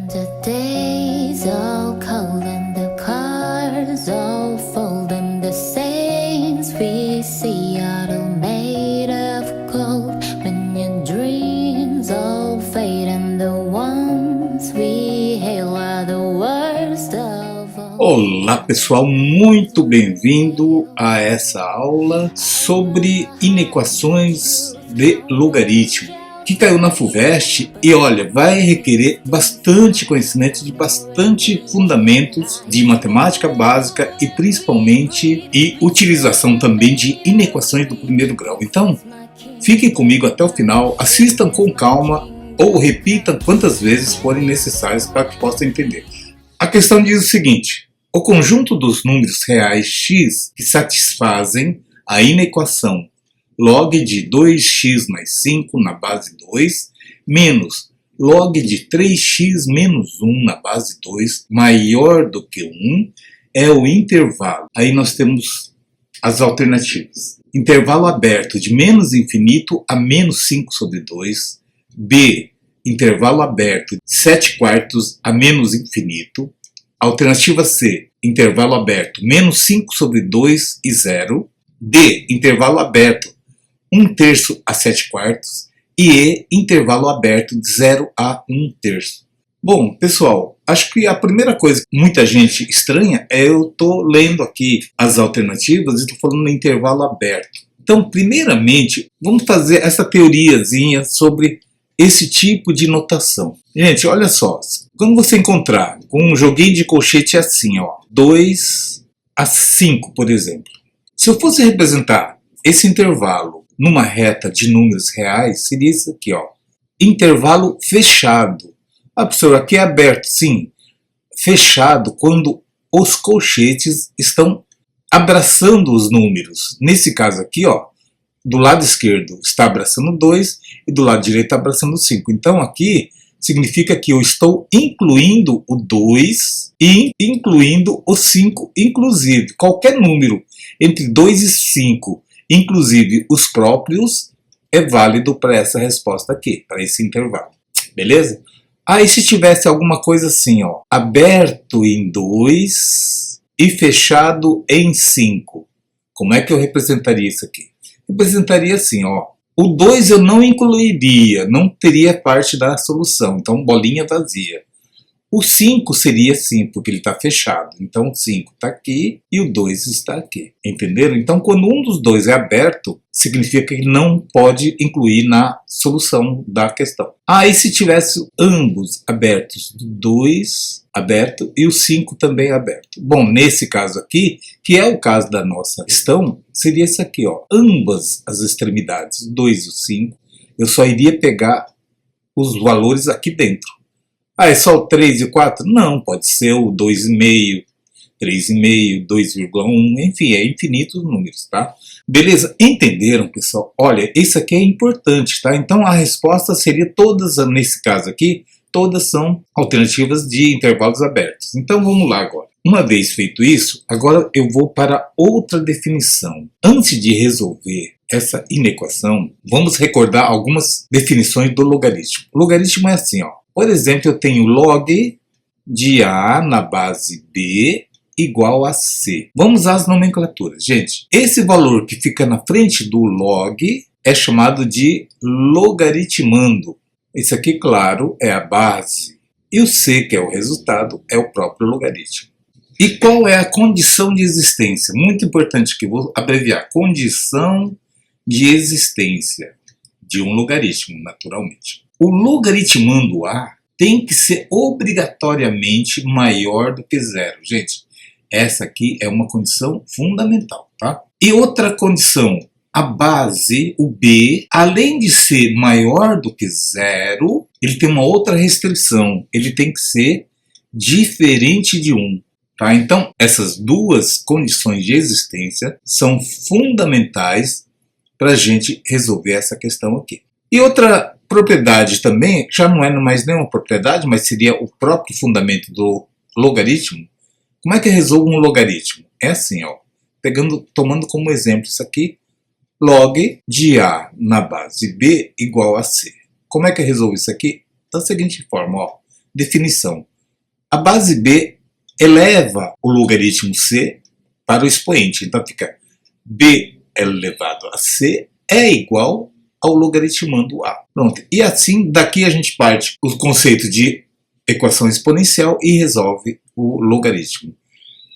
The days all cold and the cars all fold and the saints we see are all made of gold. When your dreams all fade and the ones we hail are the worst of all. Olá pessoal, muito bem-vindo a essa aula sobre inequações de logaritmo, que caiu na FUVEST e olha, vai requerer bastante conhecimento de bastante fundamentos de matemática básica e principalmente utilização também de inequações do primeiro grau. Então, fiquem comigo até o final, assistam com calma ou repitam quantas vezes forem necessárias para que possam entender. A questão diz o seguinte: o conjunto dos números reais x que satisfazem a inequação log de 2x mais 5 na base 2 menos log de 3x menos 1 na base 2 maior do que 1 é o intervalo. Aí nós temos as alternativas. Intervalo aberto de menos infinito a menos 5 sobre 2. B. Intervalo aberto de 7/4 a menos infinito. Alternativa C. Intervalo aberto menos 5 sobre 2 e 0. D. Intervalo aberto 1/3 a 7/4. E E. Intervalo aberto de 0 a 1/3. Bom, pessoal, acho que a primeira coisa que muita gente estranha é eu estou lendo aqui as alternativas e estou falando no intervalo aberto. Então, primeiramente, vamos fazer essa teoriazinha sobre esse tipo de notação. Gente, olha só, quando você encontrar com um joguinho de colchete assim, ó, 2 a 5, por exemplo. Se eu fosse representar esse intervalo numa reta de números reais, seria isso aqui, ó, intervalo fechado. Ah, professor, aqui é aberto, sim, fechado quando os colchetes estão abraçando os números. Nesse caso aqui, ó, do lado esquerdo está abraçando 2 e do lado direito está abraçando 5. Então aqui significa que eu estou incluindo o 2 e incluindo o 5 inclusive. Qualquer número entre 2 e 5, inclusive os próprios, é válido para essa resposta aqui, para esse intervalo. Beleza? Aí se tivesse alguma coisa assim, ó, aberto em 2 e fechado em 5, como é que eu representaria isso aqui? Representaria assim, ó, o 2 eu não incluiria, não teria parte da solução, então bolinha vazia. O 5 seria sim, porque ele está fechado, então o 5 está aqui e o 2 está aqui, entenderam? Então quando um dos dois é aberto, significa que não pode incluir na solução da questão. Aí se tivesse ambos abertos, 2 aberto e o 5 também aberto. Bom, nesse caso aqui, que é o caso da nossa questão, seria isso aqui, ó, ambas as extremidades, 2 e o 5, eu só iria pegar os valores aqui dentro. Ah, é só o 3 e o 4? Não, pode ser o 2,5, 3,5, 2,1, enfim, é infinitos números, tá? Beleza? Entenderam, pessoal? Olha, isso aqui é importante, tá? Então a resposta seria todas, nesse caso aqui, todas são alternativas de intervalos abertos. Então vamos lá agora. Uma vez feito isso, agora eu vou para outra definição. Antes de resolver essa inequação, vamos recordar algumas definições do logaritmo. O logaritmo é assim, ó. Por exemplo, eu tenho log de A na base B igual a C. Vamos às nomenclaturas. Gente, esse valor que fica na frente do log é chamado de logaritmando. Esse aqui, claro, é a base. E o C, que é o resultado, é o próprio logaritmo. E qual é a condição de existência? Muito importante que eu vou abreviar. Condição de existência de um logaritmo, naturalmente. O logaritmando A tem que ser obrigatoriamente maior do que 0. Gente, essa aqui é uma condição fundamental, tá? E outra condição, a base, o B, além de ser maior do que 0, ele tem uma outra restrição. Ele tem que ser diferente de 1. Tá? Então, essas duas condições de existência são fundamentais para a gente resolver essa questão aqui. E outra propriedade também, já não é mais nenhuma propriedade, mas seria o próprio fundamento do logaritmo. Como é que eu resolvo um logaritmo? É assim, ó, tomando como exemplo isso aqui, log de A na base B igual a C. Como é que eu resolvo isso aqui? Da seguinte forma, ó, definição. A base B eleva o logaritmo C para o expoente. Então fica B elevado a C é igual ao logaritmando A. Pronto. E assim, daqui a gente parte o conceito de equação exponencial e resolve o logaritmo.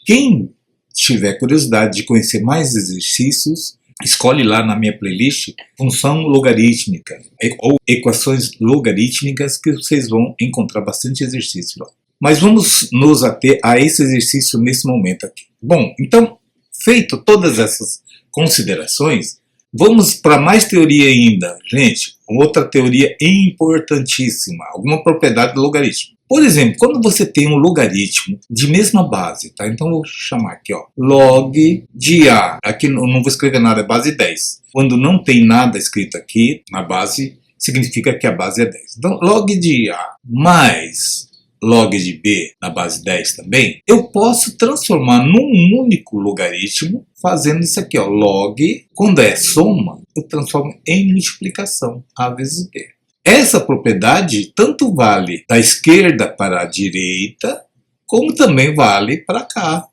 Quem tiver curiosidade de conhecer mais exercícios, escolhe lá na minha playlist função logarítmica ou equações logarítmicas, que vocês vão encontrar bastante exercício lá. Mas vamos nos ater a esse exercício nesse momento aqui. Bom, então, feito todas essas considerações, vamos para mais teoria ainda. Gente, outra teoria importantíssima, alguma propriedade do logaritmo. Por exemplo, quando você tem um logaritmo de mesma base, tá? Então eu vou chamar aqui, ó, log de A. Aqui não vou escrever nada, é base 10. Quando não tem nada escrito aqui na base, significa que a base é 10. Então, log de A mais log de B na base 10 também, eu posso transformar num único logaritmo fazendo isso aqui, ó, log, quando é soma, eu transformo em multiplicação, A vezes B. Essa propriedade tanto vale da esquerda para a direita, como também vale para cá.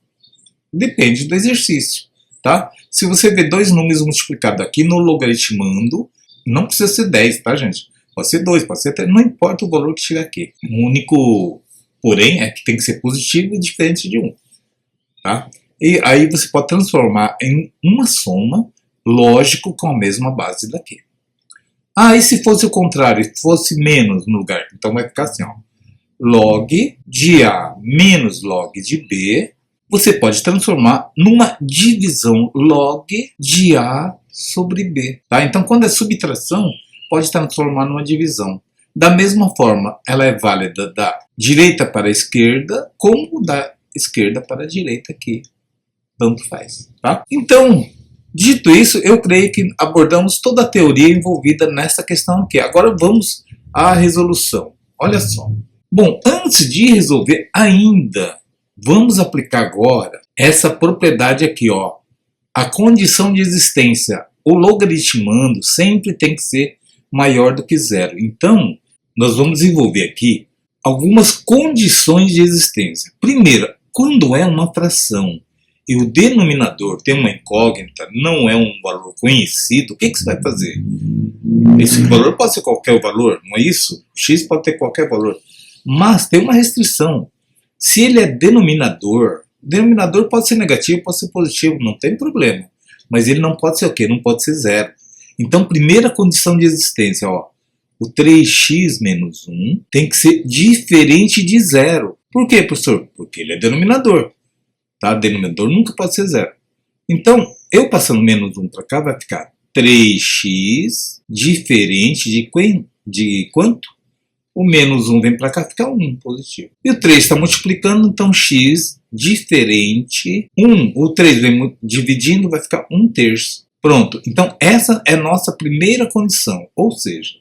Depende do exercício, tá? Se você vê dois números multiplicados aqui no logaritmando, não precisa ser 10, tá, gente? Pode ser 2, pode ser 3, não importa o valor que chega aqui. O único, porém, é que tem que ser positivo e diferente de 1, tá? E aí você pode transformar em uma soma, lógico, com a mesma base daqui. Ah, e se fosse o contrário, se fosse menos no lugar? Então vai ficar assim, ó. Log de A menos log de B, você pode transformar numa divisão log de A sobre B. Tá? Então quando é subtração, pode transformar numa divisão. Da mesma forma, ela é válida da direita para a esquerda, como da esquerda para a direita aqui. Tanto faz. Tá? Então, dito isso, eu creio que abordamos toda a teoria envolvida nessa questão aqui. Agora vamos à resolução. Olha só. Bom, antes de resolver ainda, vamos aplicar agora essa propriedade aqui, ó. A condição de existência, o logaritmando sempre tem que ser maior do que zero. Então, nós vamos desenvolver aqui algumas condições de existência. Primeiro, quando é uma fração e o denominador tem uma incógnita, não é um valor conhecido, o que você vai fazer? Esse valor pode ser qualquer valor, não é isso? X pode ter qualquer valor. Mas tem uma restrição. Se ele é denominador pode ser negativo, pode ser positivo, não tem problema. Mas ele não pode ser o quê? Não pode ser zero. Então, primeira condição de existência, ó, o 3x menos 1 tem que ser diferente de zero. Por quê, professor? Porque ele é denominador. Tá? Denominador nunca pode ser zero. Então, eu passando menos 1 para cá, vai ficar 3x diferente de quanto? O menos 1 vem para cá, fica 1 positivo. E o 3 está multiplicando, então x diferente 1. O 3 vem dividindo, vai ficar 1/3. Pronto. Então, essa é a nossa primeira condição. Ou seja,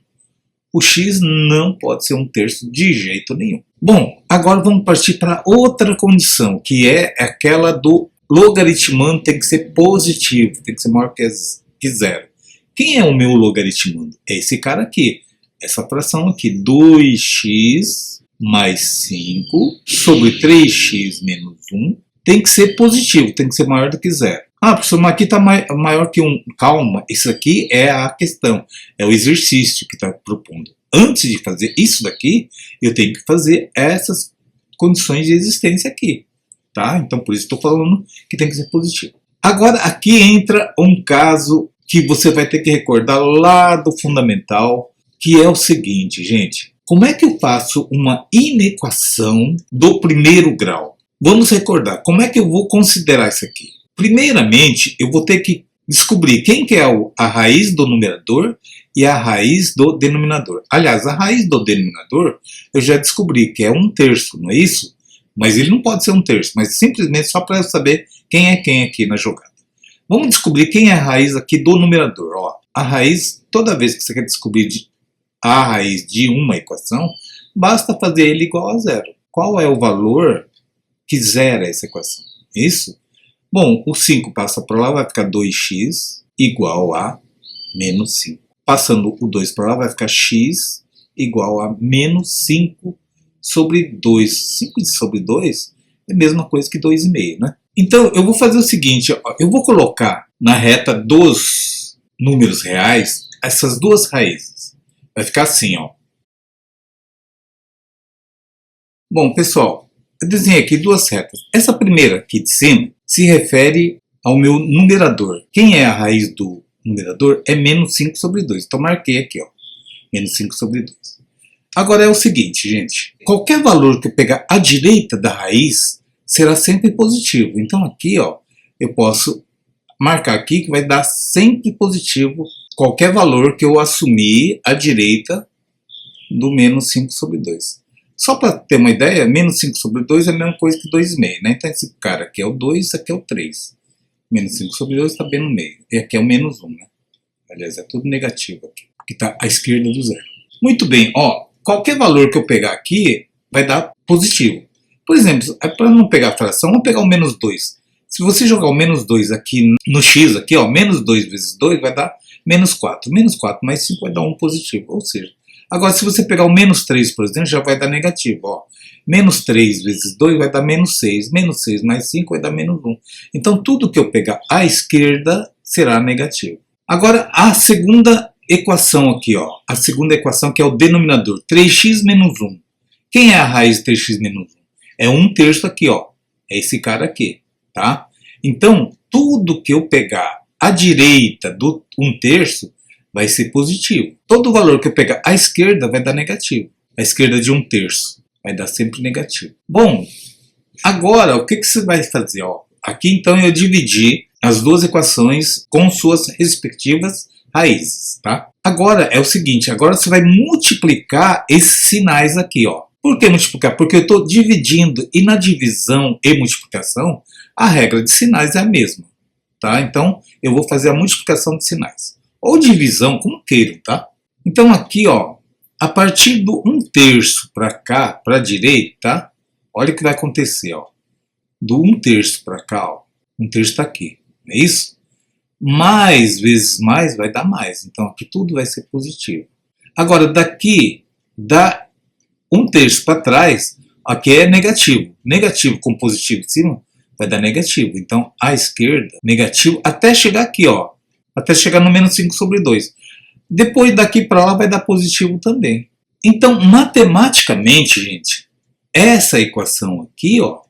o x não pode ser 1/3 de jeito nenhum. Bom, agora vamos partir para outra condição, que é aquela do logaritmando tem que ser positivo, tem que ser maior que zero. Quem é o meu logaritmando? É esse cara aqui. Essa fração aqui, 2x mais 5 sobre 3x menos 1, tem que ser positivo, tem que ser maior do que zero. Ah, professor, mas aqui está maior que 1. Calma, isso aqui é a questão, é o exercício que está propondo. Antes de fazer isso daqui, eu tenho que fazer essas condições de existência aqui. Tá? Então, por isso estou falando que tem que ser positivo. Agora, aqui entra um caso que você vai ter que recordar lá do fundamental, que é o seguinte, gente. Como é que eu faço uma inequação do primeiro grau? Vamos recordar, como é que eu vou considerar isso aqui? Primeiramente, eu vou ter que descobrir quem que é a raiz do numerador e a raiz do denominador. Aliás, a raiz do denominador eu já descobri que é 1/3, não é isso? Mas ele não pode ser 1/3, mas simplesmente só para eu saber quem é quem aqui na jogada. Vamos descobrir quem é a raiz aqui do numerador. Ó, a raiz, toda vez que você quer descobrir a raiz de uma equação, basta fazer ele igual a zero. Qual é o valor que zera essa equação? Isso? Bom, o 5 passa para lá, vai ficar 2x igual a menos 5. Passando o 2 para lá, vai ficar x igual a menos 5 sobre 2. 5 sobre 2 é a mesma coisa que 2,5, né? Então, eu vou fazer o seguinte, ó, eu vou colocar na reta dos números reais essas duas raízes. Vai ficar assim, ó. Bom, pessoal, eu desenhei aqui duas retas. Essa primeira aqui de cima se refere ao meu numerador. Quem é a raiz do numerador é menos 5 sobre 2. Então, marquei aqui, ó, menos 5 sobre 2. Agora é o seguinte, gente. Qualquer valor que eu pegar à direita da raiz será sempre positivo. Então, aqui, ó, eu posso marcar aqui que vai dar sempre positivo qualquer valor que eu assumir à direita do menos 5 sobre 2. Só para ter uma ideia, menos 5 sobre 2 é a mesma coisa que 2,5, né? Então esse cara aqui é o 2, esse aqui é o 3. Menos 5 sobre 2 está bem no meio. E aqui é o menos 1, né? Aliás, é tudo negativo aqui, que está à esquerda do zero. Muito bem, ó, qualquer valor que eu pegar aqui vai dar positivo. Por exemplo, para não pegar a fração, vamos pegar o menos 2. Se você jogar o menos 2 aqui no x, aqui, ó, menos 2 vezes 2 vai dar menos 4. Menos 4 mais 5 vai dar 1 positivo. Ou seja, agora se você pegar o menos 3, por exemplo, já vai dar negativo. Ó. Menos 3 vezes 2 vai dar menos 6. Menos 6 mais 5 vai dar menos 1. Então tudo que eu pegar à esquerda será negativo. Agora a segunda equação aqui, ó. A segunda equação que é o denominador. 3x menos 1. Quem é a raiz de 3x menos 1? É 1/3 aqui, ó. É esse cara aqui. Tá? Então, tudo que eu pegar à direita do 1/3 vai ser positivo. Todo valor que eu pegar à esquerda vai dar negativo. À esquerda de 1/3 vai dar sempre negativo. Bom, agora o que você vai fazer? Ó, aqui então eu dividi as duas equações com suas respectivas raízes. Tá? Agora é o seguinte, agora você vai multiplicar esses sinais aqui. Ó. Por que multiplicar? Porque eu estou dividindo e na divisão e multiplicação a regra de sinais é a mesma, tá? Então, eu vou fazer a multiplicação de sinais. Ou divisão, como queiram, tá? Então, aqui, ó, a partir do 1/3 para cá, para a direita, tá? Olha o que vai acontecer, ó. Do 1/3 para cá, ó. 1/3 está aqui, não é isso? Mais vezes mais vai dar mais. Então, aqui tudo vai ser positivo. Agora, daqui, da 1/3 para trás, aqui é negativo. Negativo com positivo em cima, vai dar negativo. Então, à esquerda, negativo, até chegar aqui, ó. Até chegar no menos 5 sobre 2. Depois daqui para lá vai dar positivo também. Então, matematicamente, gente, essa equação aqui, ó,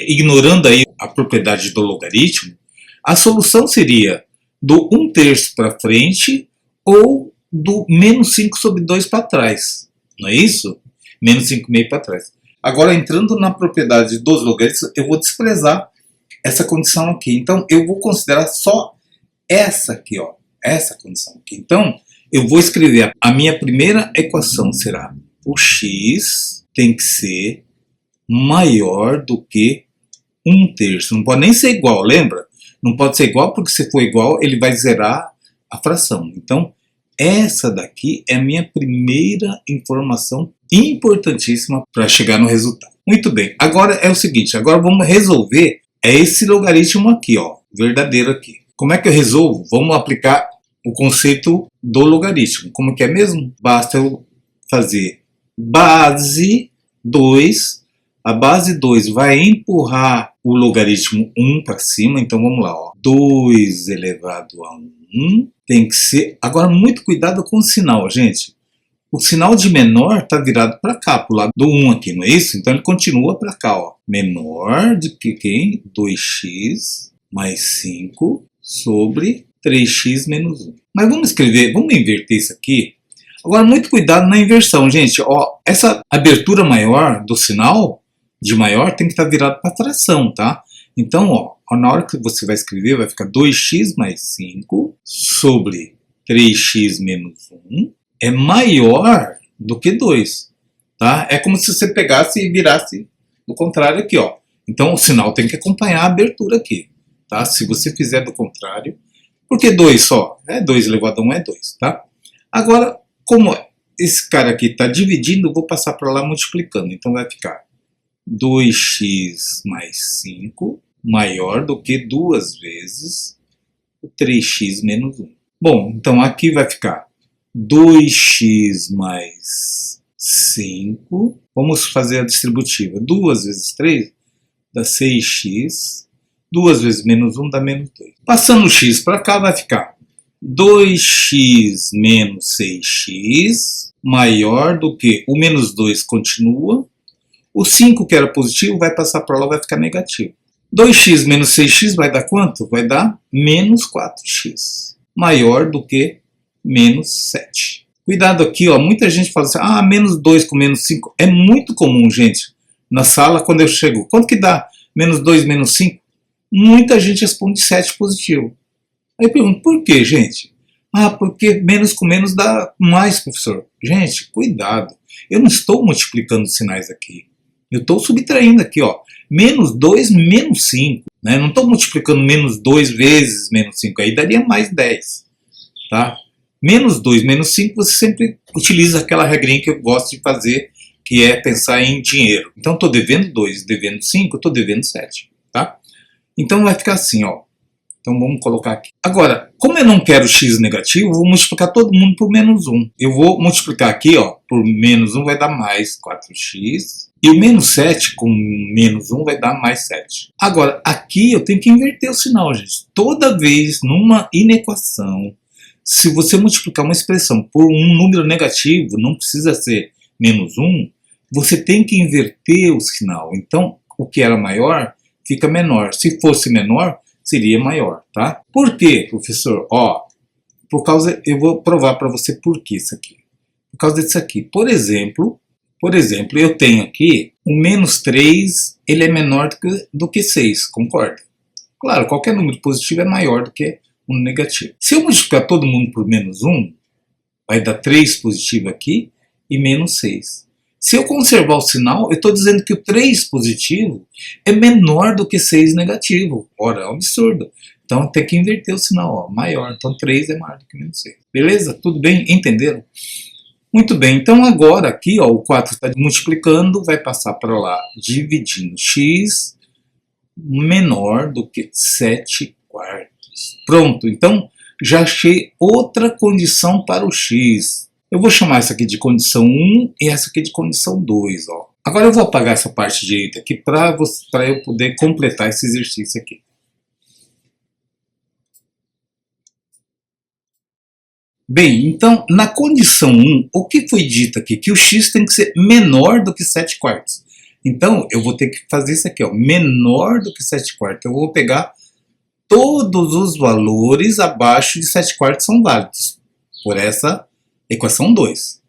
ignorando aí a propriedade do logaritmo, a solução seria do 1/3 para frente ou do menos 5 sobre 2 para trás. Não é isso? Menos 5,5 para trás. Agora, entrando na propriedade dos logaritmos, eu vou desprezar essa condição aqui. Então, eu vou considerar só essa aqui, ó, essa condição aqui. Então, eu vou escrever a minha primeira equação será o x tem que ser maior do que 1/3. Não pode nem ser igual, lembra? Não pode ser igual porque se for igual, ele vai zerar a fração. Então, essa daqui é a minha primeira informação importantíssima para chegar no resultado. Muito bem, agora é o seguinte, agora vamos resolver esse logaritmo aqui, ó, verdadeiro aqui. Como é que eu resolvo? Vamos aplicar o conceito do logaritmo. Como que é mesmo? Basta eu fazer base 2, a base 2 vai empurrar o logaritmo 1 para cima, então vamos lá, ó. 2 elevado a 1 tem que ser... Agora, muito cuidado com o sinal, gente. O sinal de menor está virado para cá, para o lado do 1 aqui, não é isso? Então ele continua para cá, ó. Menor do que quem? 2x mais 5 sobre 3x menos 1. Mas vamos escrever, vamos inverter isso aqui. Agora, muito cuidado na inversão, gente. Ó, essa abertura maior do sinal de maior tem que estar virado para a fração, tá? Então, ó, na hora que você vai escrever, vai ficar 2x mais 5 sobre 3x menos 1 é maior do que 2, tá? É como se você pegasse e virasse do contrário aqui, ó. Então, o sinal tem que acompanhar a abertura aqui, tá? Se você fizer do contrário, porque 2 só? É 2 elevado a 1 é 2, tá? Agora, como esse cara aqui está dividindo, eu vou passar para lá multiplicando. Então, vai ficar 2x mais 5 maior do que 2 vezes o 3x menos 1. Bom, então aqui vai ficar 2x mais 5. Vamos fazer a distributiva. 2 vezes 3 dá 6x. 2 vezes menos 1 dá menos 2. Passando o x para cá vai ficar 2x menos 6x maior do que o menos 2 continua. O 5 que era positivo vai passar para lá, vai ficar negativo. 2x menos 6x vai dar quanto? Vai dar menos 4x. Maior do que menos 7. Cuidado aqui, ó, muita gente fala assim, menos 2 com menos 5. É muito comum, gente, na sala quando eu chego. Quanto que dá menos 2 menos 5? Muita gente responde 7 positivo. Aí eu pergunto, por quê, gente? Porque menos com menos dá mais, professor. Gente, cuidado. Eu não estou multiplicando os sinais aqui. Eu estou subtraindo aqui, ó. Menos 2, menos 5. Né? Não estou multiplicando menos 2 vezes menos 5. Aí daria mais 10. Tá? Menos 2, menos 5, você sempre utiliza aquela regrinha que eu gosto de fazer, que é pensar em dinheiro. Então, estou devendo 2, devendo 5, estou devendo 7. Tá? Então, vai ficar assim, ó. Então, vamos colocar aqui. Agora, como eu não quero x negativo, eu vou multiplicar todo mundo por menos 1. Eu vou multiplicar aqui, ó, por menos 1 vai dar mais 4x. E o menos 7 com menos 1 vai dar mais 7. Agora, aqui eu tenho que inverter o sinal, gente. Toda vez numa inequação, se você multiplicar uma expressão por um número negativo, não precisa ser menos 1, você tem que inverter o sinal. Então, o que era maior fica menor. Se fosse menor, seria maior, tá? Por quê, professor? Por causa, eu vou provar para você por que isso aqui. Por causa disso aqui. Por exemplo, eu tenho aqui o menos 3, ele é menor do que 6, concorda? Claro, qualquer número positivo é maior do que um negativo. Se eu multiplicar todo mundo por menos 1, vai dar 3 positivo aqui e menos 6. Se eu conservar o sinal, eu estou dizendo que o 3 positivo é menor do que 6 negativo. Ora, é um absurdo. Então tem que inverter o sinal, ó, maior. Então 3 é maior do que menos 6. Beleza? Tudo bem? Entenderam? Muito bem, então agora aqui, ó, o 4 está multiplicando, vai passar para lá dividindo x menor do que 7 quartos. Pronto, então já achei outra condição para o x. Eu vou chamar essa aqui de condição 1 e essa aqui de condição 2. Ó. Agora eu vou apagar essa parte direita aqui para eu poder completar esse exercício aqui. Bem, então, na condição 1, o que foi dito aqui? Que o x tem que ser menor do que 7 quartos. Então, eu vou ter que fazer isso aqui, ó, menor do que 7 quartos. Eu vou pegar todos os valores abaixo de 7 quartos são válidos por essa equação 2.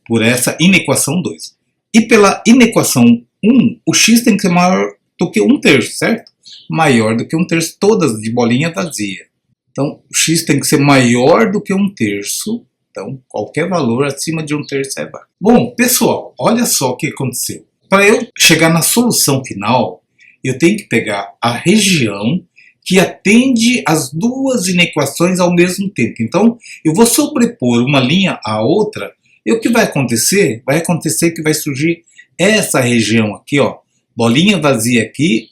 Por essa inequação 2. E pela inequação 1, o x tem que ser maior do que 1/3, certo? Maior do que 1/3, todas de bolinha vazia. Então, o x tem que ser maior do que 1/3. Então, qualquer valor acima de 1/3 é válido. Bom, pessoal, olha só o que aconteceu. Para eu chegar na solução final, eu tenho que pegar a região que atende as duas inequações ao mesmo tempo. Então, eu vou sobrepor uma linha à outra, e o que vai acontecer? Vai acontecer que vai surgir essa região aqui, ó, bolinha vazia aqui,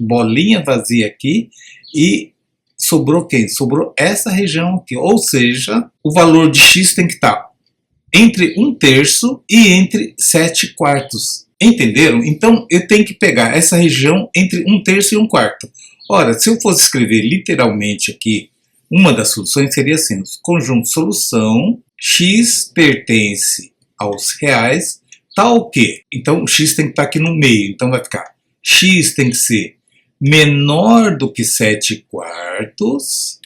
e sobrou quem? Sobrou essa região aqui, ou seja, o valor de x tem que estar entre 1/3 e entre 7 quartos. Entenderam? Então, eu tenho que pegar essa região entre 1/3 e 1/4. Ora, se eu fosse escrever literalmente aqui, uma das soluções seria assim, conjunto solução, x pertence aos reais, tal que, então o x tem que estar aqui no meio, então vai ficar, x tem que ser menor do que 7 quartos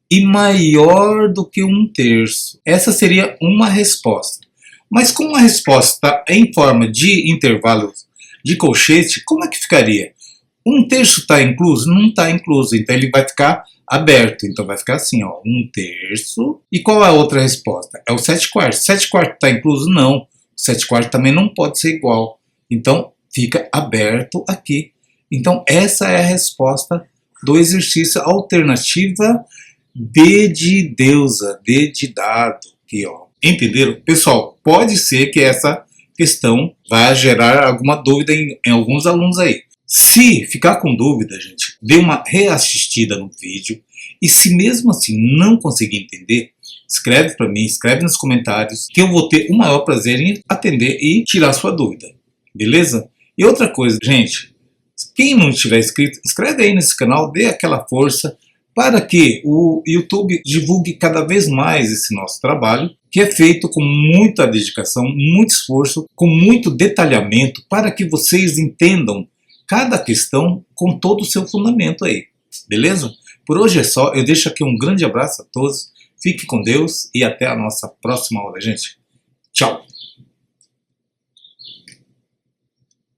e maior do que 1/3. Essa seria uma resposta. Mas como a resposta está em forma de intervalos de colchete, como é que ficaria? 1/3 está incluso? Não está incluso, então ele vai ficar aberto. Então vai ficar assim, ó, 1/3. E qual é a outra resposta? É o 7 quartos. 7 quartos está incluso? Não. 7 quartos também não pode ser igual. Então fica aberto aqui. Então essa é a resposta do exercício. Alternativa D de deusa, D de dado. Aqui, ó. Entenderam? Pessoal, pode ser que essa questão vá gerar alguma dúvida em alguns alunos aí. Se ficar com dúvida, gente, dê uma reassistida no vídeo. E se mesmo assim não conseguir entender, escreve para mim, escreve nos comentários, que eu vou ter o maior prazer em atender e tirar sua dúvida, beleza? E outra coisa, gente, quem não estiver inscrito, inscreve aí nesse canal, dê aquela força para que o YouTube divulgue cada vez mais esse nosso trabalho, que é feito com muita dedicação, muito esforço, com muito detalhamento, para que vocês entendam cada questão com todo o seu fundamento aí, beleza? Por hoje é só, eu deixo aqui um grande abraço a todos, fique com Deus e até a nossa próxima aula, gente. Tchau!